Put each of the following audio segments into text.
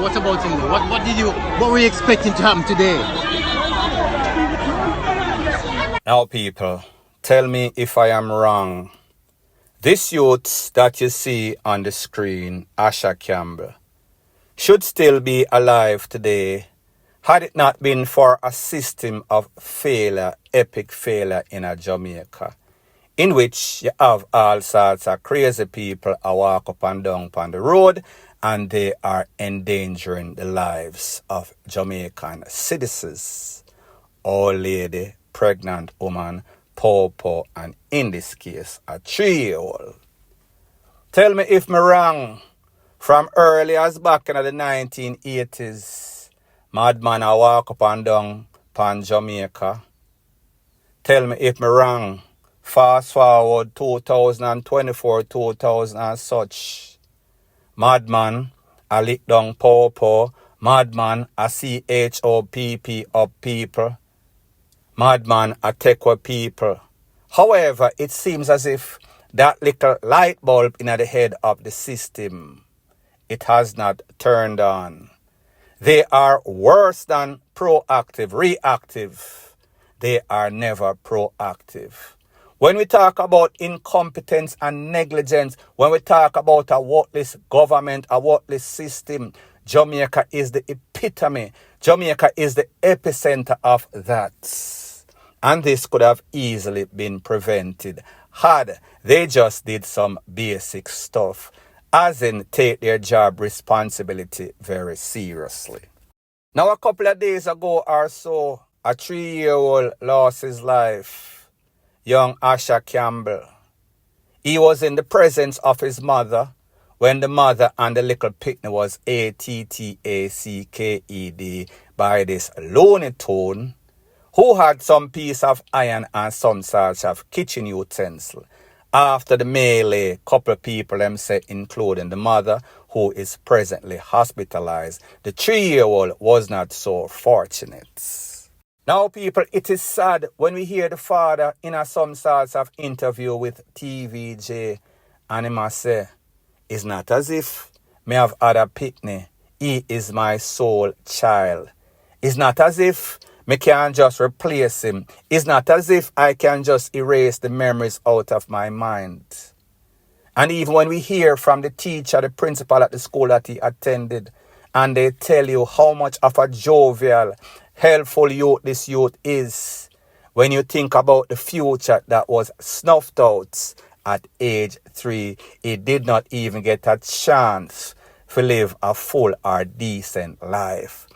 What about him? What were you expecting to happen today? Now, people, tell me if I am wrong. This youth that you see on the screen, ASHER Campbell, should still be alive today had it not been for a system of failure, epic failure in Jamaica, in which you have all sorts of crazy people who walk up and down on the road and they are endangering the lives of Jamaican citizens. Old lady, pregnant woman, poor, and in this case, a 3-year-old. Tell me if me wrong. From early as back in the 1980s, madman a walk up and down pan Jamaica. Tell me if me wrong. Fast forward 2024, 2000 and such. Madman a lick down poor. Madman a CHOPP up people. Madman a take with people. However, it seems as if that little light bulb in the head of the system, it has not turned on. They are worse than proactive, reactive. They are never proactive. When we talk about incompetence and negligence, when we talk about a worthless government, a worthless system, Jamaica is the epitome. Jamaica is the epicenter of that. And this could have easily been prevented had they just did some basic stuff, as in take their job responsibility very seriously. Now, a couple of days ago or so, a 3-year-old lost his life, young ASHER Campbell. He was in the presence of his mother when the mother and the little picnic was ATTACKED by this Looney Tune, who had some piece of iron and some sorts of kitchen utensil. After the melee, couple of people, them say, including the mother, who is presently hospitalized. The 3-year-old was not so fortunate. Now, people, it is sad when we hear the father in some sorts of interview with TVJ, and he must say, it's not as if me have had a picnic. He is my sole child. It's not as if me can just replace him. It's not as if I can just erase the memories out of my mind. And even when we hear from the teacher, the principal at the school that he attended, and they tell you how much of a jovial, helpful youth this youth is, when you think about the future that was snuffed out at age 3, he did not even get a chance to live a full or decent life.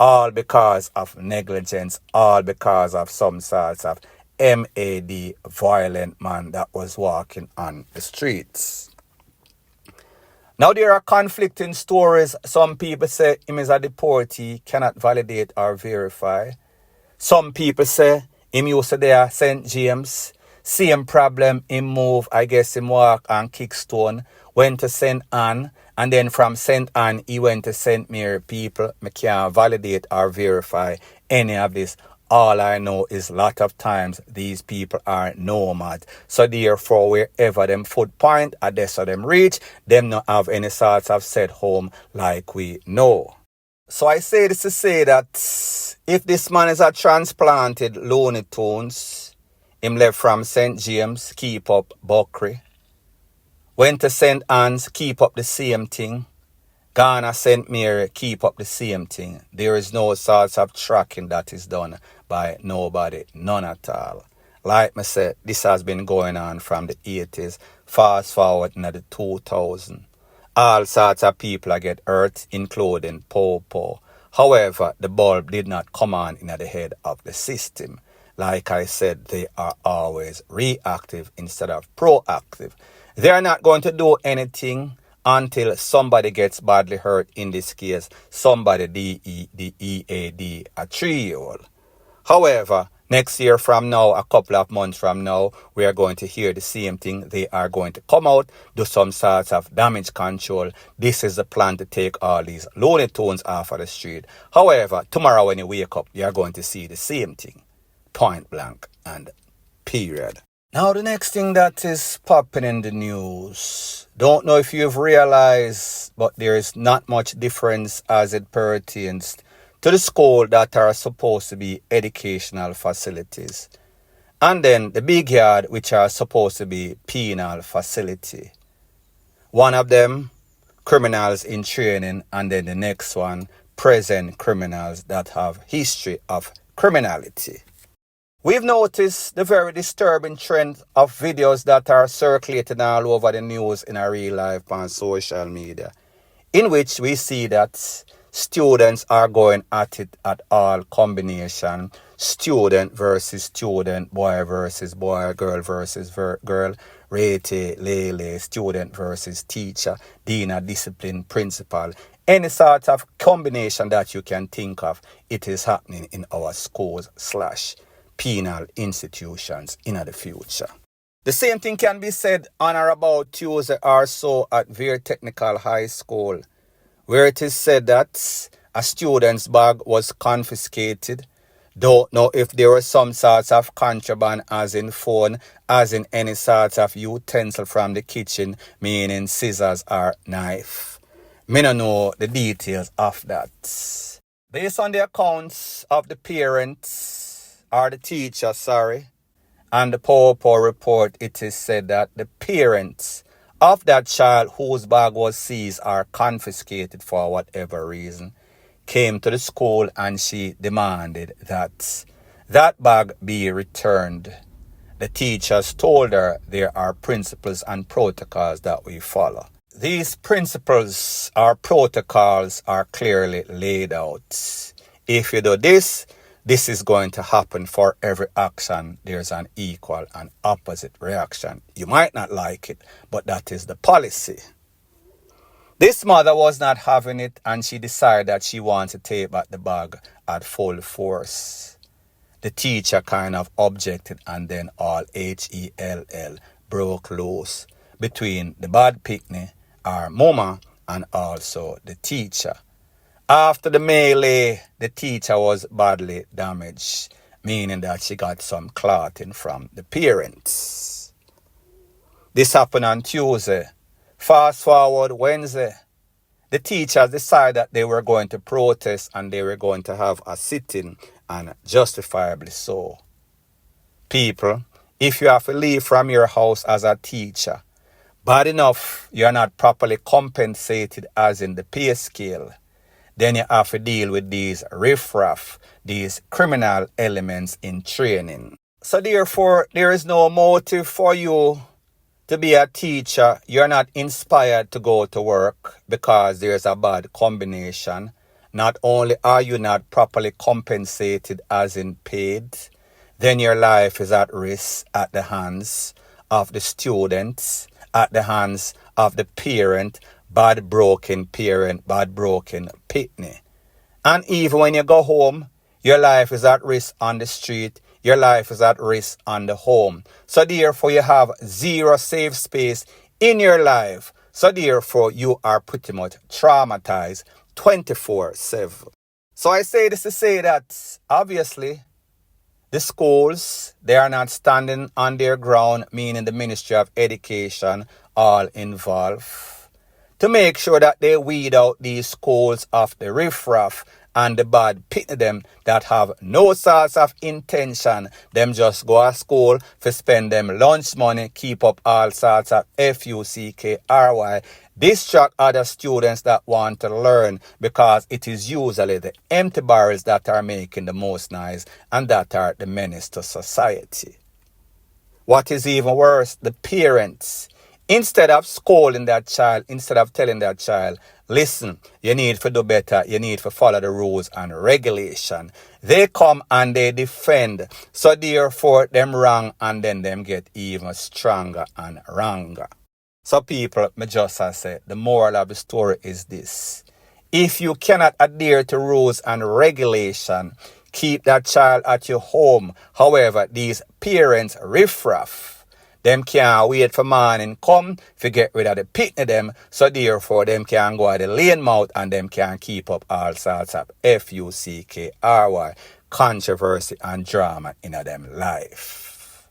All because of negligence, all because of some sorts of MAD violent man that was walking on the streets. Now there are conflicting stories. Some people say him is a deportee, cannot validate or verify. Some people say him used to there St. James. Same problem, him move, I guess him walk on Kickstone, went to St. Anne, and then from St. Anne, he went to St. Mary. People, I can't validate or verify any of this. All I know is a lot of times these people are nomads. So therefore, wherever them foot point, or that's how them reach, them not have any sorts of set home like we know. So I say this to say that if this man is a transplanted Looney Tunes, him left from St. James, keep up Buckley. Went to St. Anne's, keep up the same thing. Ghana, St. Mary, keep up the same thing. There is no sorts of tracking that is done by nobody, none at all. Like I said, this has been going on from the 80s, fast forward into the 2000s. All sorts of people are get hurt, including poor. However, the bulb did not come on in the head of the system. Like I said, they are always reactive instead of proactive. They are not going to do anything until somebody gets badly hurt. In this case, somebody, the EAD, a 3-year-old. However, next year from now, a couple of months from now, we are going to hear the same thing. They are going to come out, do some sorts of damage control. This is the plan to take all these Looney Tunes off of the street. However, tomorrow when you wake up, you are going to see the same thing. Point blank and period. Now the next thing that is popping in the news. Don't know if you've realized, but there is not much difference as it pertains to the school that are supposed to be educational facilities. And then the big yard, which are supposed to be penal facility. One of them, criminals in training, and then the next one, present criminals that have history of criminality. We've noticed the very disturbing trend of videos that are circulating all over the news in a real life on social media, in which we see that students are going at it at all combination, student versus student, boy versus boy, girl versus girl, rete, lele, student versus teacher, dean or discipline, principal. Any sort of combination that you can think of, it is happening in our schools / penal institutions in the future. The same thing can be said on or about Tuesday or so at BRvT Technical High School, where it is said that a student's bag was confiscated. Don't know if there was some sorts of contraband, as in phone, as in any sort of utensil from the kitchen, meaning scissors or knife. Me don't know the details of that. Based on the accounts of the parents, or the teacher, and the PowerPoint report, it is said that the parents of that child whose bag was seized or confiscated for whatever reason came to the school and she demanded that that bag be returned. The teachers told her there are principles and protocols that we follow. These principles or protocols are clearly laid out. If you do this, this is going to happen. For every action. There's an equal and opposite reaction. You might not like it, but that is the policy. This mother was not having it, and she decided that she wants to take back the bag at full force. The teacher kind of objected, and then all HELL broke loose between the bad picnic, our mama, and also the teacher. After the melee, the teacher was badly damaged, meaning that she got some clotting from the parents. This happened on Tuesday. Fast forward Wednesday, the teachers decided that they were going to protest and they were going to have a sitting, and justifiably so. People, if you have to leave from your house as a teacher, bad enough you're not properly compensated as in the pay scale, then you have to deal with these riffraff, these criminal elements in training. So therefore, there is no motive for you to be a teacher. You're not inspired to go to work because there's a bad combination. Not only are you not properly compensated as in paid, then your life is at risk at the hands of the students, at the hands of the parent, bad broken parent, bad broken pitney. And even when you go home, your life is at risk on the street, your life is at risk on the home. So therefore you have zero safe space in your life. So therefore you are pretty much traumatized 24/7. So I say this to say that obviously the schools, they are not standing on their ground, meaning the Ministry of Education, all involved, to make sure that they weed out these schools of the riffraff and the bad pitney them that have no sorts of intention. Them just go to school to spend them lunch money, keep up all sorts of FUCKRY, distract other students that want to learn, because it is usually the empty barrels that are making the most noise and that are the menace to society. What is even worse, the parents, instead of scolding that child, instead of telling that child, listen, you need to do better, you need to follow the rules and regulation, they come and they defend. So therefore, them wrong, and then them get even stronger and wronger. So people, me just say, the moral of the story is this. If you cannot adhere to rules and regulation, keep that child at your home. However, these parents riffraff, them can't wait for morning come to get rid of the pitney them, so therefore them can go at the lane mouth and them can keep up all sorts of FUCKRY, controversy and drama in them life.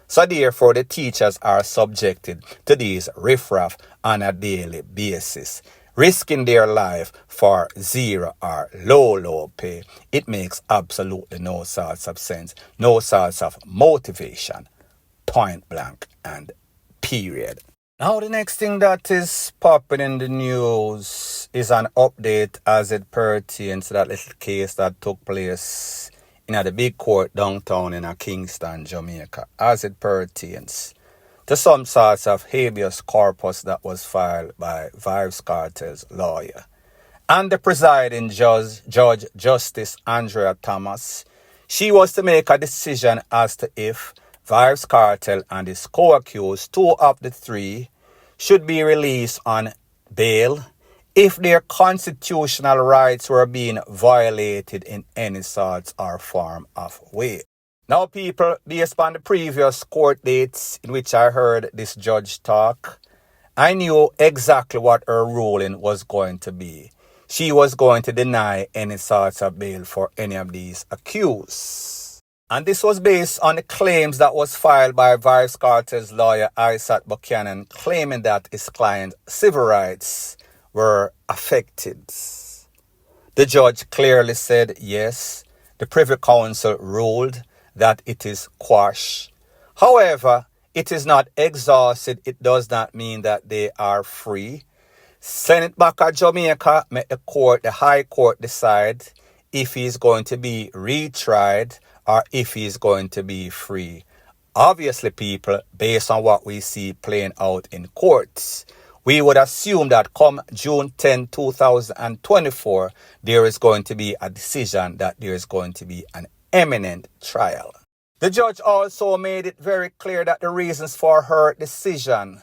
So therefore, the teachers are subjected to these riffraff on a daily basis, risking their life for zero or low pay. It makes absolutely no sorts of sense, no sorts of motivation, point blank and period. Now the next thing that is popping in the news is an update as it pertains to that little case that took place in the big court downtown in Kingston, Jamaica, as it pertains to some sorts of habeas corpus that was filed by Vybz Kartel's lawyer. And the presiding judge, Justice Andrea Thomas, she was to make a decision as to if Vybz Kartel and his co-accused, 2 of the 3, should be released on bail if their constitutional rights were being violated in any sort or form of way. Now, people, based on the previous court dates in which I heard this judge talk, I knew exactly what her ruling was going to be. She was going to deny any sorts of bail for any of these accused. And this was based on the claims that was filed by Vybz Kartel's lawyer, Isaac Buchanan, claiming that his client's civil rights were affected. The judge clearly said, yes, the Privy Council ruled that it is quashed. However, it is not exhausted. It does not mean that they are free. Send it back at Jamaica, make the High Court decide if he's going to be retried or if he's going to be free. Obviously, people, based on what we see playing out in courts, we would assume that come June 10, 2024, there is going to be a decision that there is going to be an imminent trial. The judge also made it very clear that the reasons for her decision,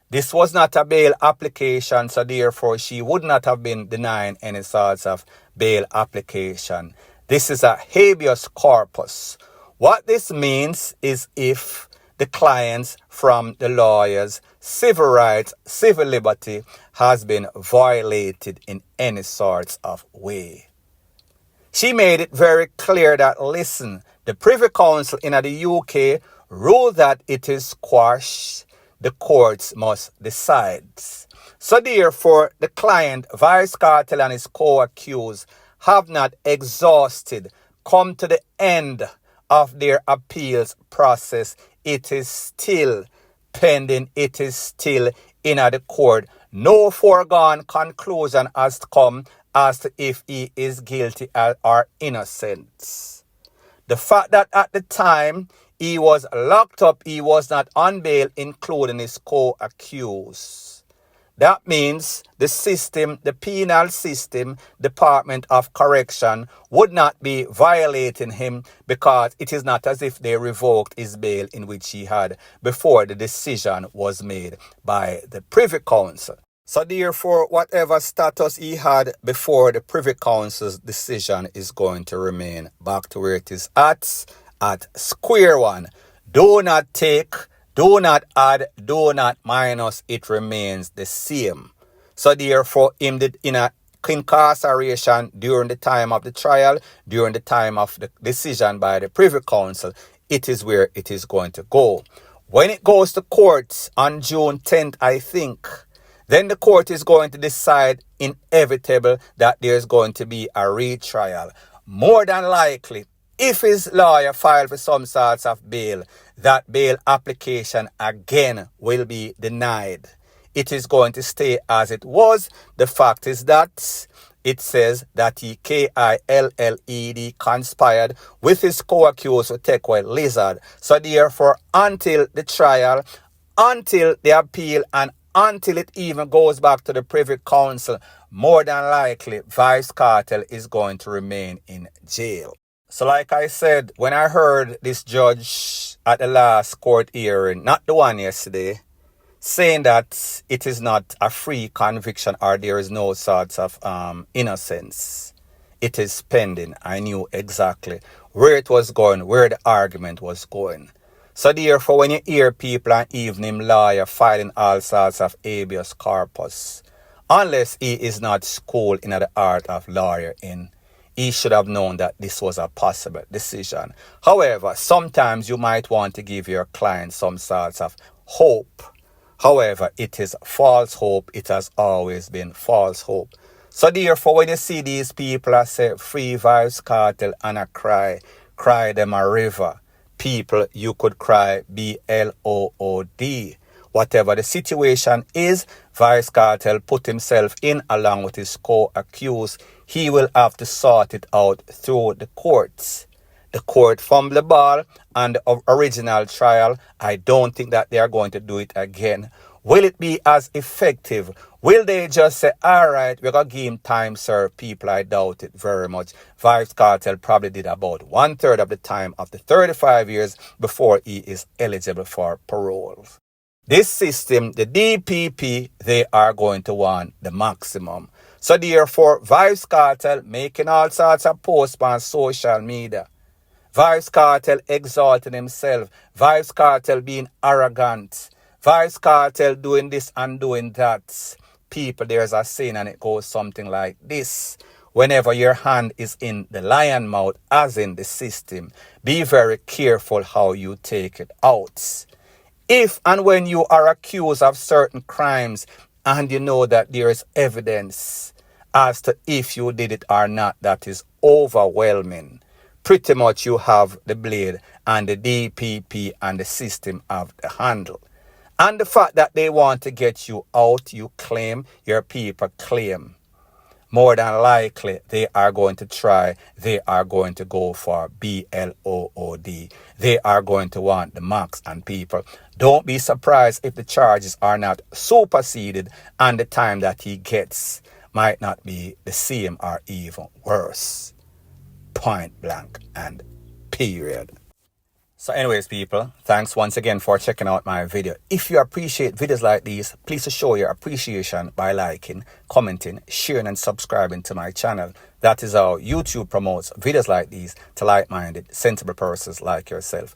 this was not a bail application, so therefore she would not have been denying any sorts of bail application. This is a habeas corpus. What this means is if the clients from the lawyers' civil rights, civil liberty has been violated in any sorts of way. She made it very clear that, listen, the Privy Council in the UK ruled that it is quashed. The courts must decide. So therefore, the client, Vybz Kartel and his co-accused, have not exhausted, come to the end of their appeals process. It is still pending. It is still in the court. No foregone conclusion has come as to if he is guilty or innocent. The fact that at the time he was locked up, he was not on bail, including his co-accused. That means the system, the penal system, Department of Correction, would not be violating him because it is not as if they revoked his bail in which he had before the decision was made by the Privy Council. So therefore, whatever status he had before the Privy Council's decision is going to remain back to where it is at square one. Do not take, do not add, do not minus, it remains the same. So therefore, him did in a incarceration during the time of the trial, during the time of the decision by the Privy Council, it is where it is going to go. When it goes to court on June 10th, I think, then the court is going to decide inevitable that there's going to be a retrial. More than likely, if his lawyer filed for some sorts of bail, that bail application again will be denied. It is going to stay as it was. The fact is that it says that he KILLED conspired with his co-accused to take away Lizard. So therefore, until the trial, until the appeal, and until it even goes back to the Privy Council, more than likely, Vybz Kartel is going to remain in jail. So like I said, when I heard this judge at the last court hearing, not the one yesterday, saying that it is not a free conviction or there is no sorts of innocence, it is pending, I knew exactly where it was going, where the argument was going. So therefore, when you hear people and even him lawyer filing all sorts of habeas corpus, unless he is not schooled in the art of lawyering, he should have known that this was a possible decision. However, sometimes you might want to give your client some sorts of hope. However, it is false hope. It has always been false hope. So therefore, when you see these people I say, free Vybz Kartel and I cry them a river. People, you could cry BLOOD. Whatever the situation is, Vybz Kartel put himself in along with his co-accused. He will have to sort it out through the courts. The court fumbled the ball and the original trial. I don't think that they are going to do it again. Will it be as effective? Will they just say, all right, we're going to give him time, sir? People, I doubt it very much. Vybz Kartel probably did about 1/3 of the time of the 35 years before he is eligible for parole. This system, the DPP, they are going to want the maximum. So therefore, Vybz Kartel making all sorts of posts on social media. Vybz Kartel exalting himself. Vybz Kartel being arrogant. Vybz Kartel doing this and doing that. People, there's a saying and it goes something like this. Whenever your hand is in the lion mouth, as in the system, be very careful how you take it out. If and when you are accused of certain crimes and you know that there is evidence as to if you did it or not, that is overwhelming. Pretty much you have the blade and the DPP and the system have the handle. And the fact that they want to get you out, you claim, your people claim. More than likely, they are going to try. They are going to go for BLOOD. They are going to want the max. And people, don't be surprised if the charges are not superseded and the time that he gets might not be the same or even worse. Point blank and period. So anyways, people, thanks once again for checking out my video. If you appreciate videos like these, please show your appreciation by liking, commenting, sharing and subscribing to my channel. That is how YouTube promotes videos like these to like-minded, sensible persons like yourself.